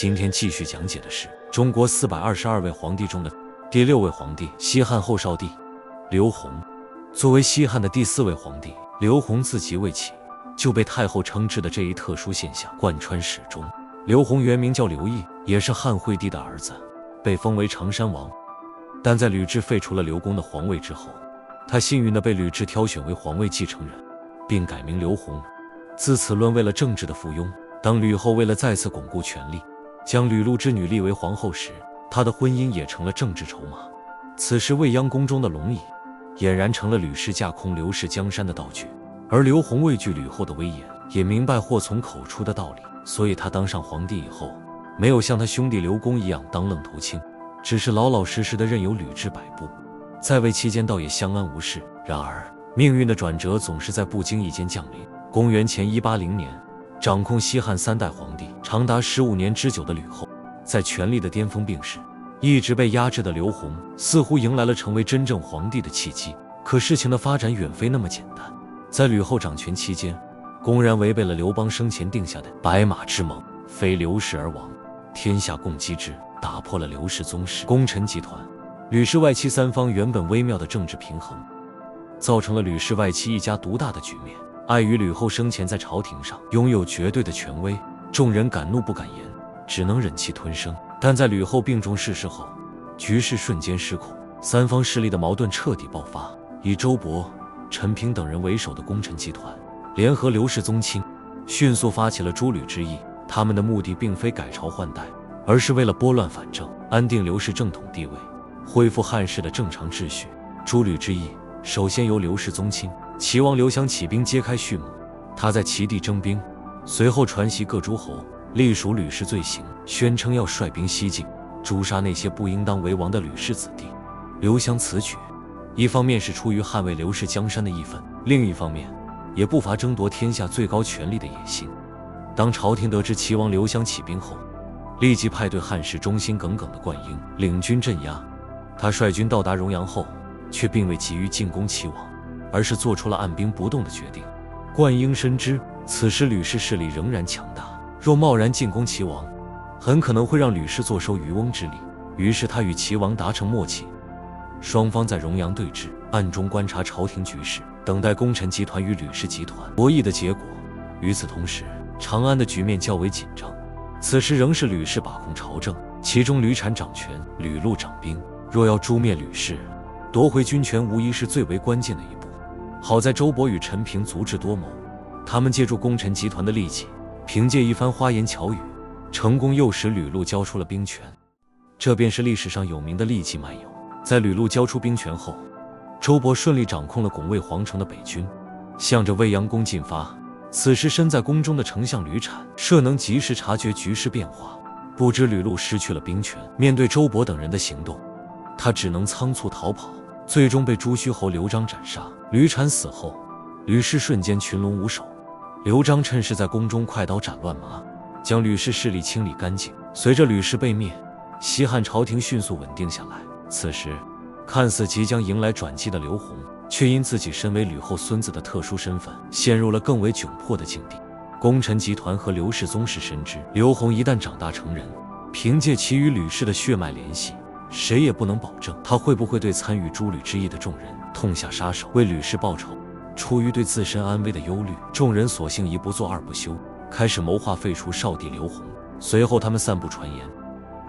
今天继续讲解的是中国422位皇帝中的第6位皇帝——西汉后少帝刘宏。作为西汉的第4位皇帝，刘宏自即位起就被太后称制的这一特殊现象贯穿始终。刘宏原名叫刘毅，也是汉惠帝的儿子，被封为常山王。但在吕雉废除了刘公的皇位之后，他幸运地被吕雉挑选为皇位继承人，并改名刘宏。自此沦为了政治的附庸。当吕后为了再次巩固权力，将吕禄之女立为皇后时，她的婚姻也成了政治筹码。此时未央宫中的龙椅俨然成了吕氏架空刘氏江山的道具。而刘宏畏惧吕后的威严，也明白祸从口出的道理，所以他当上皇帝以后，没有像他兄弟刘公一样当愣头青，只是老老实实的任由吕雉摆布。在位期间倒也相安无事。然而命运的转折总是在不经意间降临。公元前180年，掌控西汉3代皇帝长达15年之久的吕后，在权力的巅峰病逝。一直被压制的刘宏似乎迎来了成为真正皇帝的契机。可事情的发展远非那么简单。在吕后掌权期间，公然违背了刘邦生前定下的白马之盟，非刘氏而亡，天下共击之，打破了刘氏宗室、功臣集团、吕氏外戚三方原本微妙的政治平衡，造成了吕氏外戚一家独大的局面。碍于吕后生前在朝廷上拥有绝对的权威，众人敢怒不敢言，只能忍气吞声。但在吕后病重逝世后，局势瞬间失控，三方势力的矛盾彻底爆发。以周勃、陈平等人为首的功臣集团联合刘氏宗亲，迅速发起了诛吕之役。他们的目的并非改朝换代，而是为了拨乱反正，安定刘氏正统地位，恢复汉室的正常秩序。诛吕之役首先由刘氏宗亲齐王刘襄起兵揭开序幕。他在齐地征兵，随后传檄各诸侯，隶属吕氏罪行，宣称要率兵西进，诛杀那些不应当为王的吕氏子弟。刘襄此举一方面是出于捍卫刘氏江山的义愤，另一方面也不乏争夺天下最高权力的野心。当朝廷得知齐王刘襄起兵后，立即派对汉室忠心耿耿的灌婴领军镇压。他率军到达荣阳后，却并未急于进攻齐王，而是做出了按兵不动的决定。灌婴深知此时吕氏势力仍然强大，若贸然进攻齐王，很可能会让吕氏坐收渔翁之利。于是他与齐王达成默契，双方在荣阳对峙，暗中观察朝廷局势，等待功臣集团与吕氏集团博弈的结果。与此同时，长安的局面较为紧张。此时仍是吕氏把控朝政，其中吕产掌权，吕禄掌兵。若要诛灭吕氏，夺回军权无疑是最为关键的一步。好在周勃与陈平足智多谋，他们借助功臣集团的力气，凭借一番花言巧语，成功诱使吕禄交出了兵权。这便是历史上有名的利济漫游。在吕禄交出兵权后，周勃顺利掌控了拱卫皇城的北军，向着未央宫进发。此时身在宫中的丞相吕产设能及时察觉局势变化，不知吕禄失去了兵权，面对周勃等人的行动，他只能仓促逃跑，最终被朱虚侯刘璋斩杀。吕产死后，吕氏瞬间群龙无首。刘璋趁势在宫中快刀斩乱麻，将吕氏势力清理干净。随着吕氏被灭，西汉朝廷迅速稳定下来。此时看似即将迎来转机的刘宏，却因自己身为吕后孙子的特殊身份，陷入了更为窘迫的境地。功臣集团和刘氏宗室深知，刘宏一旦长大成人，凭借其与吕氏的血脉联系，谁也不能保证他会不会对参与诛吕之役的众人痛下杀手，为吕氏报仇。出于对自身安危的忧虑，众人索性一不做二不休，开始谋划废除少帝刘宏。随后他们散布传言，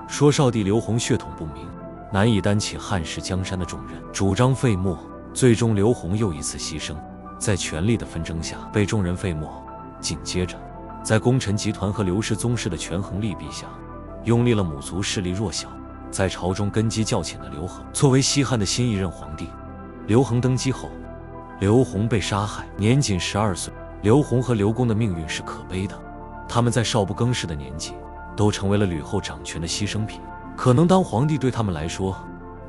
说少帝刘宏血统不明，难以担起汉室江山的重任，主张废末。最终刘宏又一次牺牲，在权力的纷争下被众人废末。紧接着，在功臣集团和刘氏宗室的权衡利弊下，拥立了母族势力弱小，在朝中根基较浅的刘恒作为西汉的新一任皇帝。刘恒登基后，刘宏被杀害，年仅12岁。刘宏和刘公的命运是可悲的，他们在少不更事的年纪，都成为了吕后掌权的牺牲品。可能当皇帝对他们来说，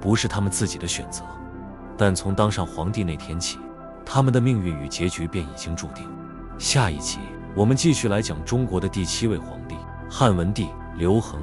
不是他们自己的选择，但从当上皇帝那天起，他们的命运与结局便已经注定。下一集我们继续来讲中国的第7位皇帝汉文帝刘恒。